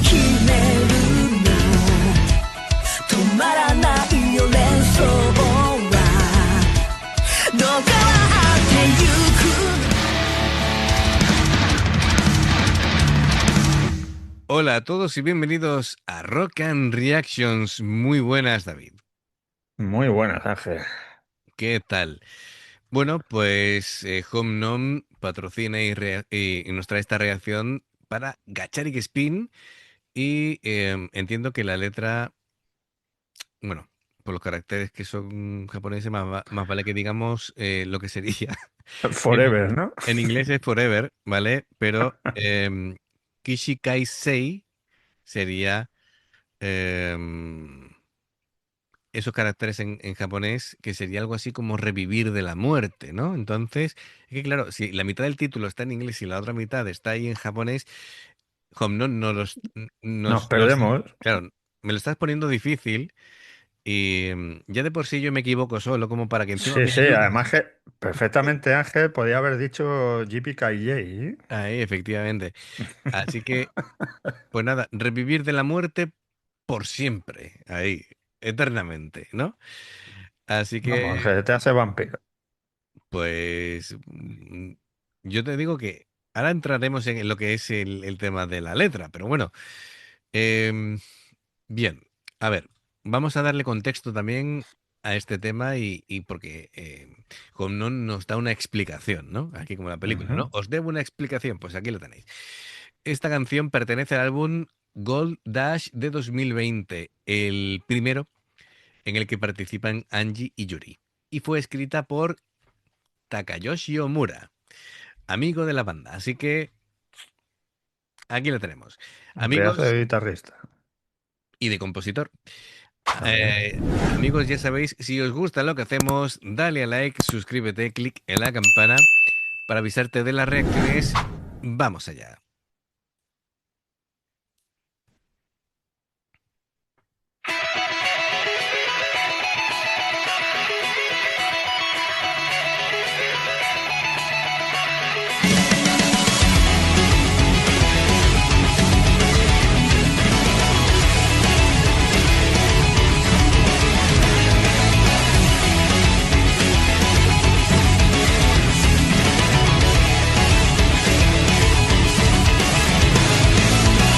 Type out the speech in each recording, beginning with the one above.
決めるの止まらないよ連想はどう変わってゆく Hola a todos y bienvenidos a Rock and Reactions. Muy buenas, David. Muy buenas, Ángel. ¿Qué tal? Bueno, pues Home Nom patrocina y nos trae esta reacción para Gacharik Spin y entiendo que la letra, bueno, por los caracteres que son japoneses, más vale que digamos lo que sería. En, Forever, ¿no? en inglés es Forever, ¿vale? Pero Kishikai Sei sería... em, esos caracteres en japonés, que sería algo así como revivir de la muerte, ¿no? Entonces, es que claro, si la mitad del título está en inglés y la otra mitad está ahí en japonés, hom, no Nos no sé, perdemos. claro, me lo estás poniendo difícil y ya de por sí yo me equivoco solo, como para que encima Sí, me sí, ayudes. además que perfectamente Ángel podía haber dicho JPKJ, ¿eh? Ahí, efectivamente. Así que, pues nada, revivir de la muerte por siempre, ahí, eternamente, ¿no? Así Vamos, que Ángel, te hace vampiro. pues yo te digo que ahora entraremos en lo que es el tema de la letra, pero bueno, em, bien, a ver, vamos a darle contexto también a este tema y porque no nos da una explicación, ¿no? Aquí como la película, ¿no? Ujú. Os debo una explicación, pues aquí lo tenéis. Esta canción pertenece al álbum Gold Dash de 2020, el primero en el que participan Angie y Yuri, y fue escrita por Takayoshi Omura, amigo de la banda. Así que aquí lo tenemos. Un pedazo Amigos de guitarrista. y de compositor. También. Amigos, ya sabéis, si os gusta lo que hacemos, dale a like, suscríbete, clic en la campana para avisarte de las reacciones. Vamos allá.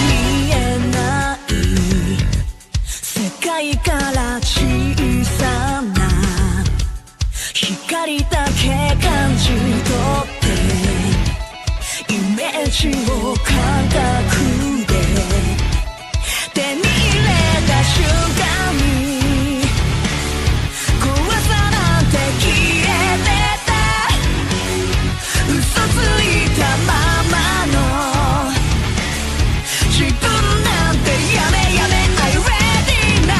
見えない世界から小さな光だけ感じ取ってイメージを感覚で手に入れた瞬間に怖さなんて消えてた嘘ついたままの自分なんてやめやめ I ready now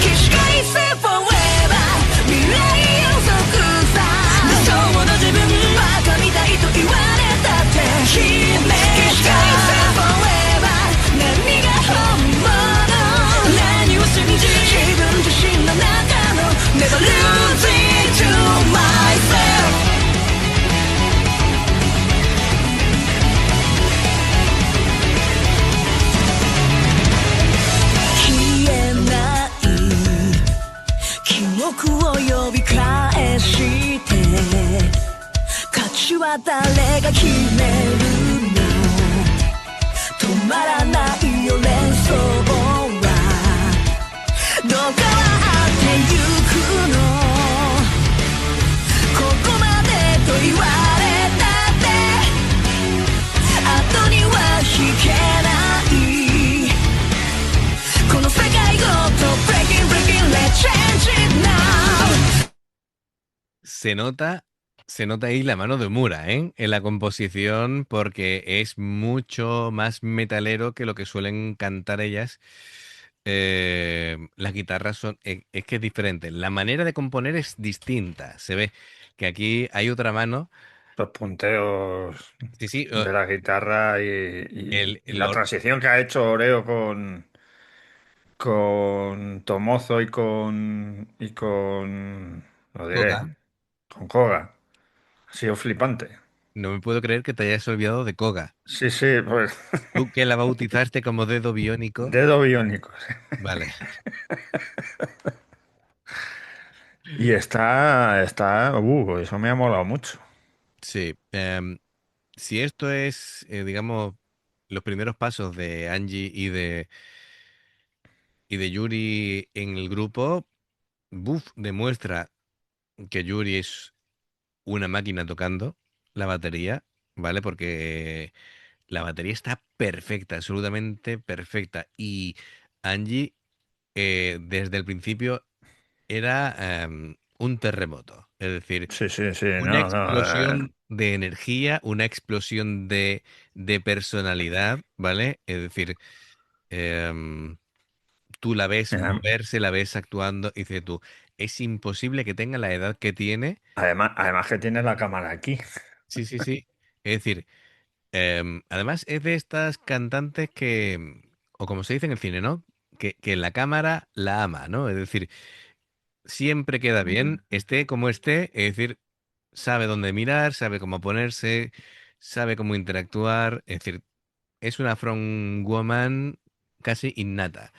起死回生 forever 未来予測さ理想の自分バカみたいと言われたって決め起死回生 forever 何が本物何を信じ自分自身の中の Never losing to myself消えない記憶を呼び返して勝ちは誰が決めるの止まらないよ連想はどう変わってゆくのここまでと言われたって後には引けないこの世界ごと Breaking Breaking Let's change it now Se nota, se nota ahí la mano de Mura, ¿eh? En la composición, porque es mucho más metalero que lo que suelen cantar ellas. Las guitarras son, es que es diferente. La manera de componer es distinta. Se ve que aquí hay otra mano. Los punteos Sí, sí, de la guitarra y el la transición que ha hecho Oreo con Tomozo y con, lo diré, Koga. con Koga. Ha sido flipante. no me puedo creer que te hayas olvidado de Koga. Sí, sí, pues Tú que la bautizaste como dedo biónico. dedo biónico. Vale, Y eso me ha molado mucho. sí. Si esto es, digamos, los primeros pasos de Angie y de Yuri en el grupo, buf, demuestra que Yuri es una máquina tocando la batería, ¿vale? Porque la batería está perfecta, absolutamente perfecta. Y Angie, desde el principio, era un terremoto. Es decir, Sí, sí, sí, una no, no. explosión de energía, una explosión de personalidad, ¿vale? Es decir, em, tú la ves Mira, moverse, la ves actuando, y dices tú, es imposible que tenga la edad que tiene. además que tiene la cámara aquí. Sí, sí, sí. Es decir, además es de estas cantantes que, o como se dice en el cine, ¿no? Que la cámara la ama, ¿no? Es decir, siempre queda bien, esté como esté, es decir, sabe dónde mirar, sabe cómo ponerse, sabe cómo interactuar, es decir, es una front woman casi innata.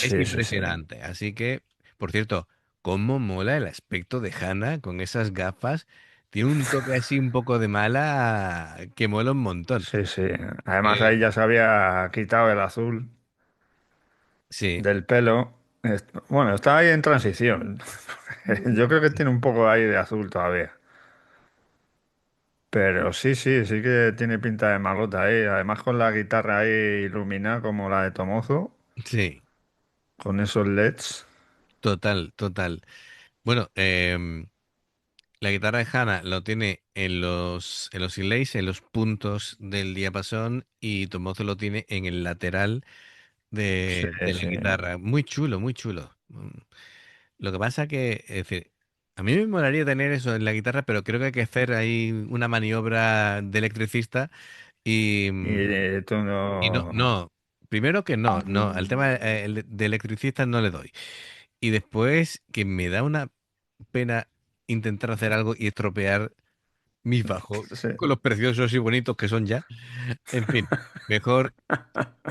Es Sí, sí, sí. impresionante. Así que, por cierto, cómo mola el aspecto de Hannah con esas gafas. Tiene un toque así un poco de mala que mola un montón. Sí, sí. Además Eh, ahí ya se había quitado el azul sí, del pelo. Bueno, está ahí en transición. Yo creo que tiene un poco ahí de azul todavía. Pero sí, sí, sí que tiene pinta de malota ahí. Además con la guitarra ahí iluminada como la de Tomozo, sí, con esos LEDs. total, total. Bueno, la guitarra de Hannah lo tiene en los inlays, en los puntos del diapasón, y Tomozo lo tiene en el lateral Sí, de la sí. guitarra. Muy chulo, muy chulo. Lo que pasa que, es decir, a mí me molaría tener eso en la guitarra, pero creo que hay que hacer ahí una maniobra de electricista y, Y tú y no, no... no, primero que no, no, al tema de electricista no le doy. Y después que me da una pena intentar hacer algo y estropear mis bajos Sí. con los preciosos y bonitos que son ya. En fin, mejor,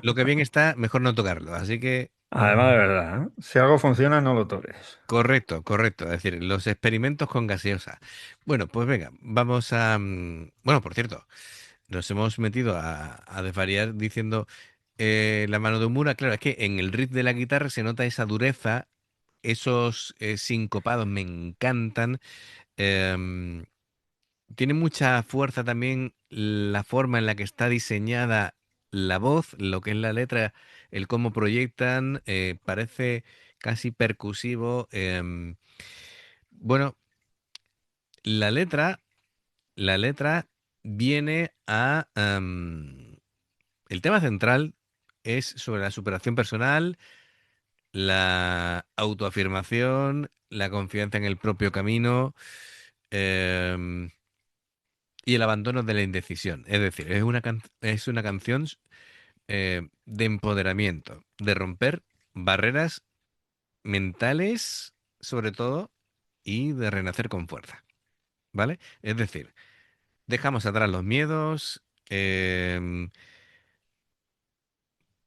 lo que bien está, mejor no tocarlo. Así que Además de verdad, ¿eh? Si algo funciona, no lo toques. correcto, correcto. Es decir, los experimentos con gaseosa. Bueno, pues venga, vamos a... Bueno, por cierto, nos hemos metido a desvariar diciendo la mano de Mura. Claro, es que en el riff de la guitarra se nota esa dureza, esos sincopados me encantan. em, Tiene mucha fuerza también la forma en la que está diseñada la voz, lo que es la letra, el cómo proyectan, parece casi percusivo. Bueno, la letra, la letra viene a... el tema central es sobre la superación personal, la autoafirmación, la confianza en el propio camino. em, y el abandono de la indecisión. Es decir, es una canción de empoderamiento, de romper barreras mentales, sobre todo, y de renacer con fuerza. ¿Vale? Es decir, dejamos atrás los miedos,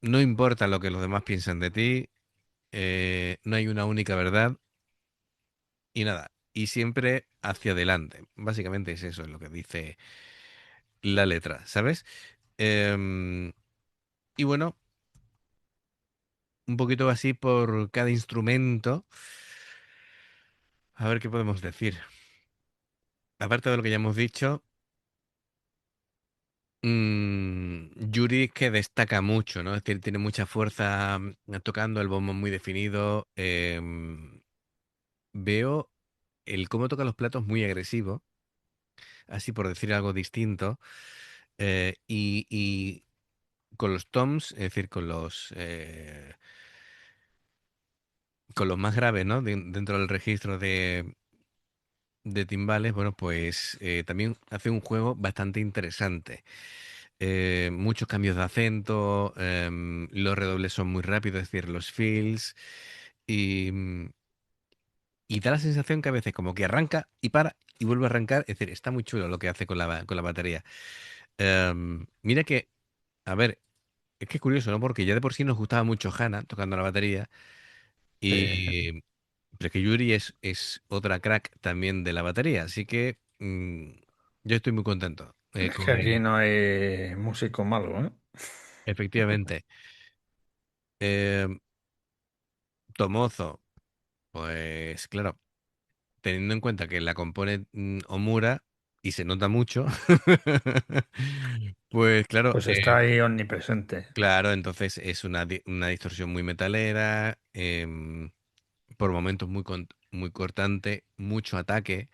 no importa lo que los demás piensan de ti, no hay una única verdad y nada. Y siempre hacia adelante. Básicamente es eso lo que dice la letra, ¿sabes? Em, y bueno, un poquito así por cada instrumento. A ver qué podemos decir. Aparte de lo que ya hemos dicho, Yuri es que destaca mucho, ¿no? Es decir, tiene mucha fuerza tocando, el bombo muy definido. Veo el cómo toca los platos muy agresivo, así por decir algo distinto. Y con los toms, es decir, con los más graves, ¿no? Dentro del registro de timbales, bueno, pues también hace un juego bastante interesante. Muchos cambios de acento, los redobles son muy rápidos, es decir, los fills, y y da la sensación que a veces como que arranca y para y vuelve a arrancar. Es decir, está muy chulo lo que hace con la batería. Mira que, a ver, es que es curioso, ¿no? Porque ya de por sí nos gustaba mucho Hannah tocando la batería. Sí. Y pero es que Yuri es otra crack también de la batería, así que yo estoy muy contento. Es que aquí no hay músico malo, ¿eh? Efectivamente. Eh, Tomozo, pues claro, teniendo en cuenta que la compone Omura y se nota mucho, pues claro, Pues está ahí omnipresente. claro, entonces es una distorsión muy metalera, por momentos muy cortante, mucho ataque.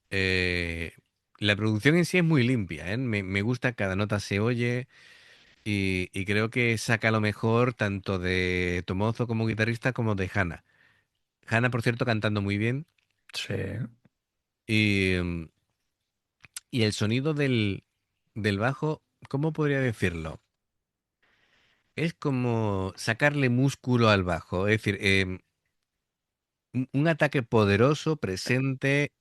Eh, la producción en sí es muy limpia, ¿eh? Me gusta, cada nota se oye y creo que saca lo mejor tanto de Tomozo como guitarrista como de Hannah. Hannah, por cierto, cantando muy bien Sí. y, y el sonido del bajo, ¿cómo podría decirlo? Es como sacarle músculo al bajo, es decir, un ataque poderoso, presente,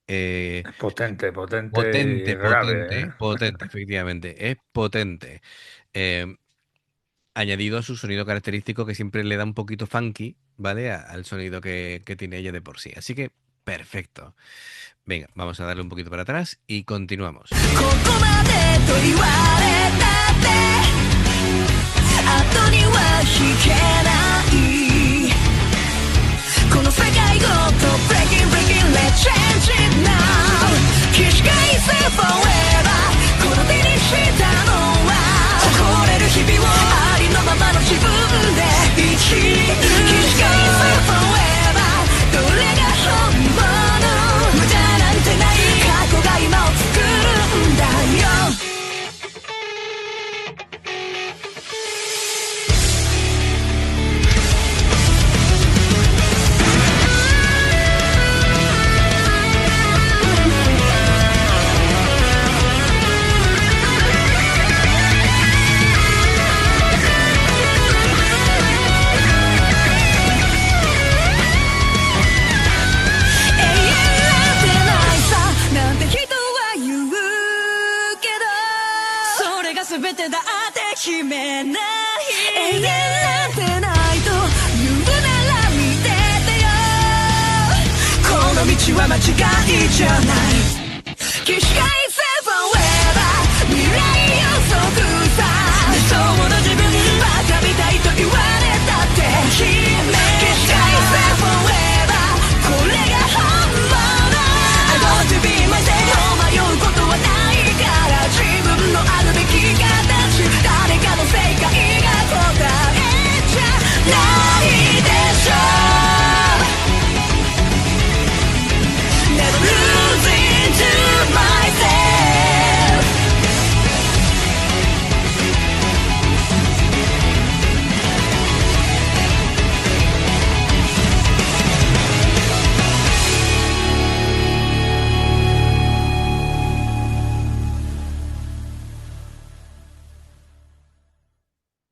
Potente, potente y potente, grave, potente, ¿eh? potente, efectivamente, es potente. Eh, Añadido a su sonido característico que siempre le da un poquito funky, ¿vale? Al sonido que tiene ella de por sí. Así que, perfecto. Venga, vamos a darle un poquito para atrás y continuamos. ここまでと言われたって後には引けないこの世界ごと Breaking Breaking Let's change it now 起死回生 Forever この手にしたのは誇れる日々をありのままの自分で生きる起死回生 Forever どれが本物無駄なんてない過去が今を作るんだよ 永遠なんてないさなんて人は言うけどそれが全てだって決めない永遠なんてないと言うなら見ててよこの道は間違いじゃない起死回生 Forever 未来予測さ理想の自分バカみたいと言われたって決め起死回生 Forever これが本物 I want to be myself 迷うことはないから自分のあるべき形誰かの正解が答えじゃないでしょ Never losing to myself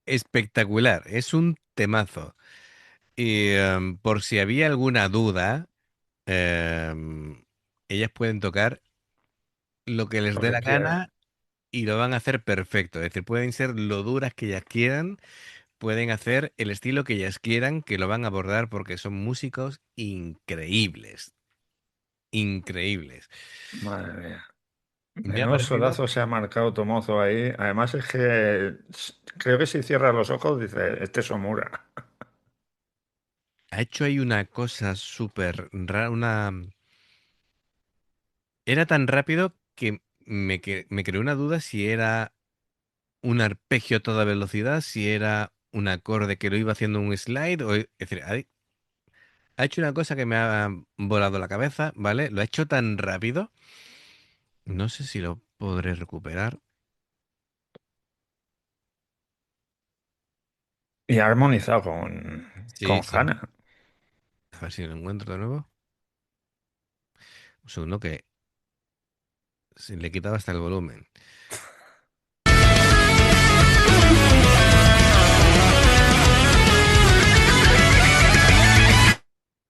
Espectacular, es un temazo. Y por si había alguna duda, ellas pueden tocar lo que les Lo dé que la quiera. gana y lo van a hacer perfecto. Es decir, pueden ser lo duras que ellas quieran, pueden hacer el estilo que ellas quieran, que lo van a abordar porque son músicos increíbles. Increíbles. Madre mía. Me ha Menudo parecido, solazo se ha marcado Tomozo ahí. Además es que creo que si cierra los ojos dice, este es Omura. ha hecho ahí una cosa súper rara, era tan rápido que me creó una duda si era un arpegio a toda velocidad, si era un acorde que lo iba haciendo un slide, es decir, ha hecho una cosa que me ha volado la cabeza, ¿vale? Lo ha hecho tan rápido, no sé si lo podré recuperar. Y ha armonizado Sí, con sí. Hannah. A ver si lo encuentro de nuevo. Un segundo que se le quitaba hasta el volumen.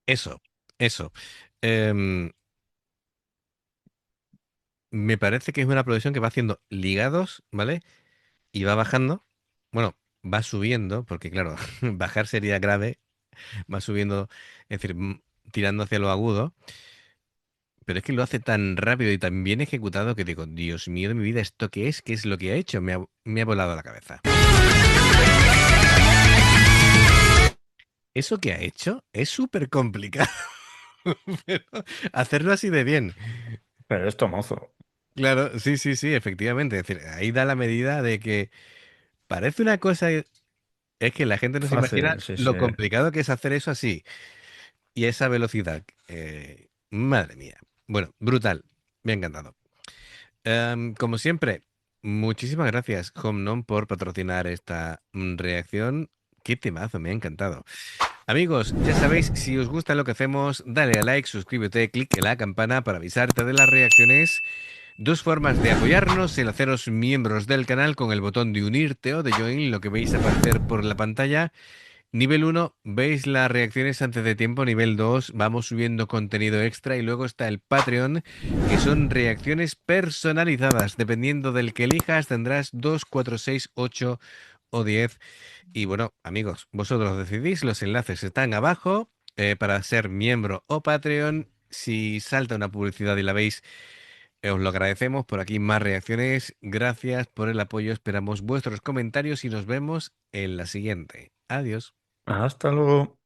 Eso, eso. Em, Me parece que es una producción que va haciendo ligados, ¿vale? Y va bajando. Bueno, va subiendo, porque claro, bajar sería grave, va subiendo, es decir, tirando hacia lo agudo. Pero es que lo hace tan rápido y tan bien ejecutado que digo, Dios mío de mi vida, ¿esto qué es? ¿Qué es lo que ha hecho? Me ha volado la cabeza. Eso que ha hecho es súper complicado, pero hacerlo así de bien. Pero es Tomozo. Claro, sí, sí, sí, efectivamente. Es decir, ahí da la medida de que parece una cosa, es que la gente no se imagina Fácil, sí, sí. lo complicado que es hacer eso así y a esa velocidad. Madre mía. Bueno, brutal. Me ha encantado. Como siempre, muchísimas gracias, Homnom, por patrocinar esta reacción. Qué temazo, me ha encantado. Amigos, ya sabéis, si os gusta lo que hacemos, dale a like, suscríbete, clic en la campana para avisarte de las reacciones. Dos formas de apoyarnos, el haceros miembros del canal con el botón de unirte o de join, lo que veis aparecer por la pantalla. Nivel uno, veis las reacciones antes de tiempo. Nivel 2, vamos subiendo contenido extra. Y luego está el Patreon, que son reacciones personalizadas. Dependiendo del que elijas, tendrás 2, 4, 6, 8 o 10. Y bueno, amigos, vosotros decidís. Los enlaces están abajo para ser miembro o Patreon. Si salta una publicidad y la veis, os lo agradecemos. Por aquí más reacciones. Gracias por el apoyo. Esperamos vuestros comentarios y nos vemos en la siguiente. Adiós. Hasta luego.